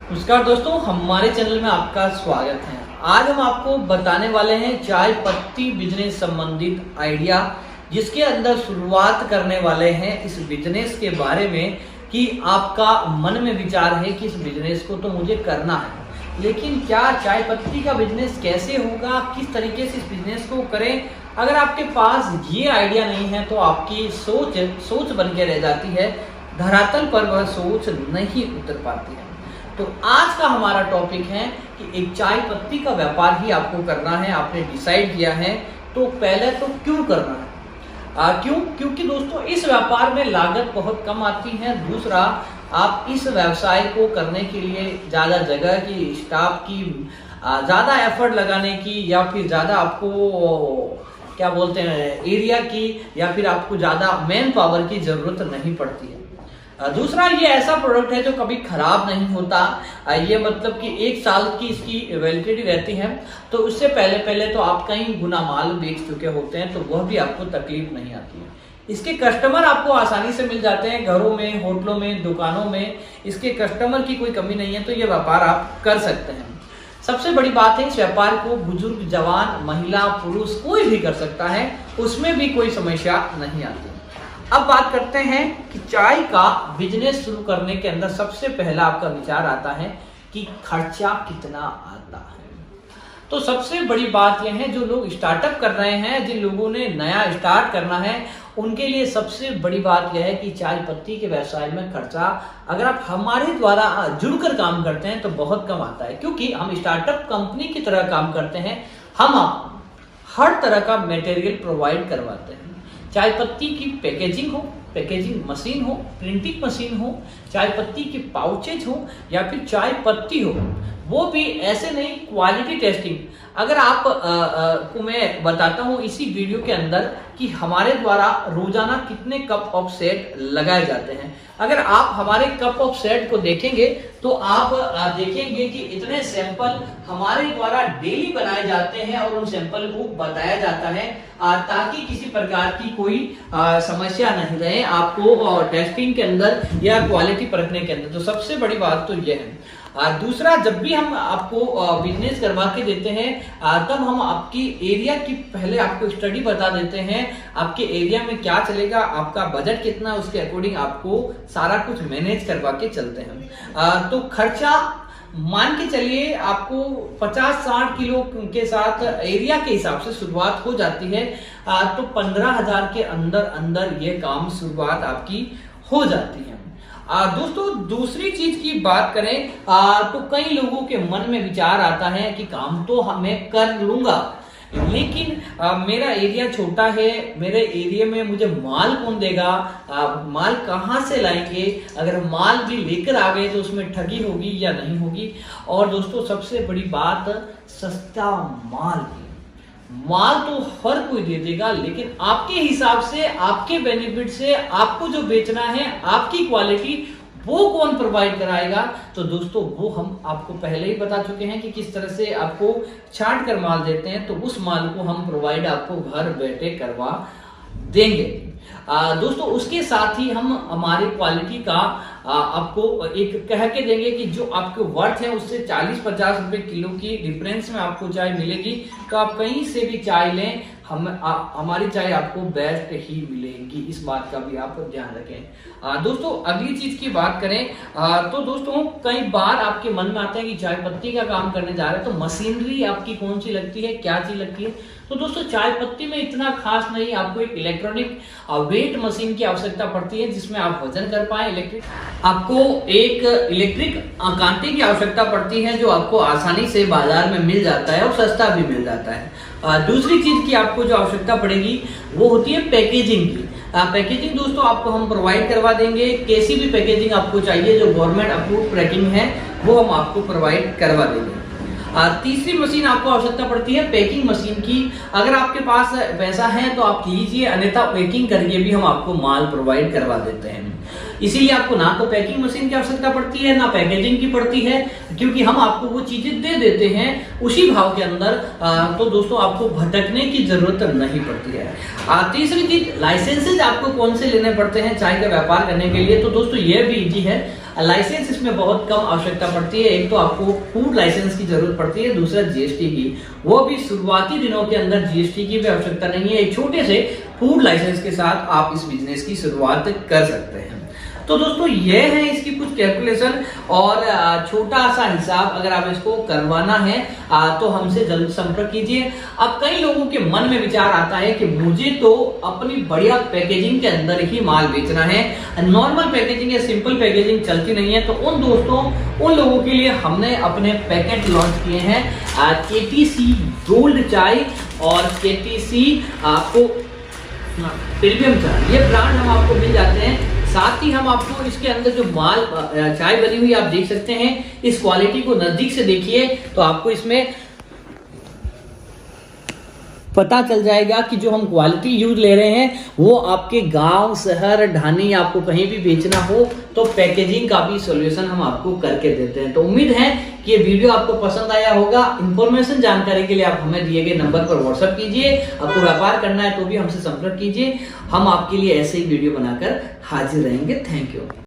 नमस्कार दोस्तों, हमारे चैनल में आपका स्वागत है। आज हम आपको बताने वाले हैं चाय पत्ती बिजनेस संबंधित आइडिया, जिसके अंदर शुरुआत करने वाले हैं इस बिजनेस के बारे में कि आपका मन में विचार है कि इस बिजनेस को तो मुझे करना है, लेकिन क्या चाय पत्ती का बिजनेस कैसे होगा, किस तरीके से इस बिजनेस को करें। अगर आपके पास ये आइडिया नहीं है तो आपकी सोच बन के रह जाती है, धरातल पर वह सोच नहीं उतर पाती है। तो आज का हमारा टॉपिक है कि एक चाय पत्ती का व्यापार ही आपको करना है, आपने डिसाइड किया है, तो पहले तो क्यों करना है। क्यों? क्योंकि दोस्तों इस व्यापार में लागत बहुत कम आती है। दूसरा, आप इस व्यवसाय को करने के लिए ज़्यादा जगह की, स्टाफ की, ज़्यादा एफर्ट लगाने की, या फिर ज़्यादा आपको क्या बोलते हैं एरिया की, या फिर आपको ज़्यादा मैन पावर की ज़रूरत नहीं पड़ती है। दूसरा, ये ऐसा प्रोडक्ट है जो कभी खराब नहीं होता। ये मतलब कि 1 साल की इसकी वैलिडिटी रहती है, तो उससे पहले तो आप कई गुना माल बेच चुके होते हैं, तो वह भी आपको तकलीफ नहीं आती है। इसके कस्टमर आपको आसानी से मिल जाते हैं, घरों में, होटलों में, दुकानों में इसके कस्टमर की कोई कमी नहीं है, तो ये व्यापार आप कर सकते हैं। सबसे बड़ी बात है, इस व्यापार को बुजुर्ग, जवान, महिला, पुरुष कोई भी कर सकता है, उसमें भी कोई समस्या नहीं आती। अब बात करते हैं कि चाय का बिजनेस शुरू करने के अंदर सबसे पहला आपका विचार आता है कि खर्चा कितना आता है। तो सबसे बड़ी बात यह है, जो लोग स्टार्टअप कर रहे हैं, जिन लोगों ने नया स्टार्ट करना है, उनके लिए सबसे बड़ी बात यह है कि चाय पत्ती के व्यवसाय में खर्चा अगर आप हमारे द्वारा जुड़कर काम करते हैं तो बहुत कम आता है, क्योंकि हम स्टार्टअप कंपनी की तरह काम करते हैं। हम आपको हर तरह का मटेरियल प्रोवाइड करवाते हैं। चाय पत्ती की पैकेजिंग हो, पैकेजिंग मशीन हो, प्रिंटिंग मशीन हो, चाय पत्ती के पाउचेज हो, या फिर चाय पत्ती हो, वो भी ऐसे नहीं, क्वालिटी टेस्टिंग। अगर आप को मैं बताता हूँ इसी वीडियो के अंदर कि हमारे द्वारा रोजाना कितने कप ऑफ सेट लगाए जाते हैं। अगर आप हमारे कप ऑफ सेट को देखेंगे तो आप देखेंगे कि इतने सैंपल हमारे द्वारा डेली बनाए जाते हैं और उन सैंपल को बताया जाता है, ताकि किसी प्रकार की कोई समस्या नहीं रहे आपको टेस्टिंग के अंदर या क्वालिटी परखने के अंदर। तो सबसे बड़ी बात तो यह है। दूसरा, जब भी हम आपको बिजनेस करवा के देते हैं, तब हम आपकी एरिया की पहले आपको स्टडी बता देते हैं, आपके एरिया में क्या चलेगा, आपका बजट कितना, उसके अकॉर्डिंग आपको सारा कुछ मैनेज करवा के चलते हैं। तो खर्चा मान के चलिए आपको 50-60 किलो के साथ एरिया के हिसाब से शुरुआत हो जाती है, तो 15,000 के अंदर ये काम शुरुआत आपकी हो जाती है। दोस्तों दूसरी चीज की बात करें तो कई लोगों के मन में विचार आता है कि काम तो मैं कर लूंगा, लेकिन मेरा एरिया छोटा है, मेरे एरिया में मुझे माल कौन देगा, माल कहाँ से लाएंगे, अगर माल भी लेकर आ गए तो उसमें ठगी होगी या नहीं होगी। और दोस्तों सबसे बड़ी बात, सस्ता माल तो हर कोई दे देगा, लेकिन आपके हिसाब से, आपके बेनिफिट से आपको जो बेचना है, आपकी क्वालिटी, वो कौन प्रोवाइड कराएगा। तो दोस्तों वो हम आपको पहले ही बता चुके हैं कि किस तरह से आपको छांट कर माल देते हैं, तो उस माल को हम प्रोवाइड आपको घर बैठे करवा देंगे। दोस्तों उसके साथ ही हम हमारी क्वालिटी का आपको एक कह के देंगे कि जो आपके वर्थ है उससे 40-50 रुपए किलो की डिफरेंस में आपको चाय मिलेगी। तो आप कहीं से भी चाय लें, हमारी चाय आपको बेस्ट ही मिलेगी, इस बात का भी आप ध्यान रखें। दोस्तों अगली चीज की बात करें तो दोस्तों कई बार आपके मन में आता है कि चाय पत्ती का काम करने जा रहे हैं, तो मशीनरी आपकी कौन सी लगती है, क्या चीज लगती है। तो दोस्तों चाय पत्ती में इतना खास नहीं, आपको एक इलेक्ट्रॉनिक वेट मशीन की आवश्यकता पड़ती है, जिसमें आप वजन कर पाए। आपको एक इलेक्ट्रिक कांटे की आवश्यकता पड़ती है, जो आपको आसानी से बाजार में मिल जाता है और सस्ता भी मिल जाता है। दूसरी चीज की आपको जो आवश्यकता पड़ेगी वो होती है पैकेजिंग की। पैकेजिंग दोस्तों आपको हम प्रोवाइड करवा देंगे, कैसी भी पैकेजिंग आपको चाहिए जो गवर्नमेंट अप्रूव पैकिंग है वो हम आपको प्रोवाइड करवा देंगे। तीसरी मशीन आपको आवश्यकता पड़ती है पैकिंग मशीन की। अगर आपके पास पैसा है तो आप लीजिए, अन्यथा पैकिंग करके भी हम आपको माल प्रोवाइड करवा देते हैं। इसीलिए आपको ना तो पैकिंग मशीन की आवश्यकता पड़ती है, ना पैकेजिंग की पड़ती है, क्योंकि हम आपको वो चीजें दे देते हैं उसी भाव के अंदर। तो दोस्तों आपको भटकने की जरूरत नहीं पड़ती है। तीसरी चीज, लाइसेंसेज आपको कौन से लेने पड़ते हैं चाय का व्यापार करने के लिए। तो दोस्तों ये भी इजी है। लाइसेंस इसमें बहुत कम आवश्यकता पड़ती है। एक तो आपको फूड लाइसेंस की जरूरत पड़ती है, दूसरा जीएसटी की, वो भी शुरुआती दिनों के अंदर जीएसटी की भी आवश्यकता नहीं है। एक छोटे से फूड लाइसेंस के साथ आप इस बिजनेस की शुरुआत कर सकते हैं। तो दोस्तों ये है इसकी कुछ कैलकुलेशन और छोटा सा हिसाब, अगर आप इसको करवाना है तो हमसे जल्द संपर्क कीजिए। अब कई लोगों के मन में विचार आता है कि मुझे तो अपनी बढ़िया पैकेजिंग के अंदर ही माल बेचना है, नॉर्मल पैकेजिंग या सिंपल पैकेजिंग चलती नहीं है। तो उन लोगों के लिए हमने अपने पैकेट लॉन्च किए हैं, केटीसी गोल्ड चाय और केटीसी आपको प्रीमियम चाय, ये ब्रांड हम आपको मिल जाते हैं। साथ ही हम आपको इसके अंदर जो माल चाय बनी हुई आप देख सकते हैं, इस क्वालिटी को नजदीक से देखिए तो आपको इसमें पता चल जाएगा कि जो हम क्वालिटी यूज ले रहे हैं वो आपके गांव, शहर, ढानी, आपको कहीं भी बेचना हो तो पैकेजिंग का भी सॉल्यूशन हम आपको करके देते हैं। तो उम्मीद है कि ये वीडियो आपको पसंद आया होगा। इंफॉर्मेशन जानकारी के लिए आप हमें दिए गए नंबर पर व्हाट्सएप कीजिए। आपको व्यापार करना है तो भी हमसे संपर्क कीजिए, हम आपके लिए ऐसे ही वीडियो बनाकर हाजिर रहेंगे। Thank you.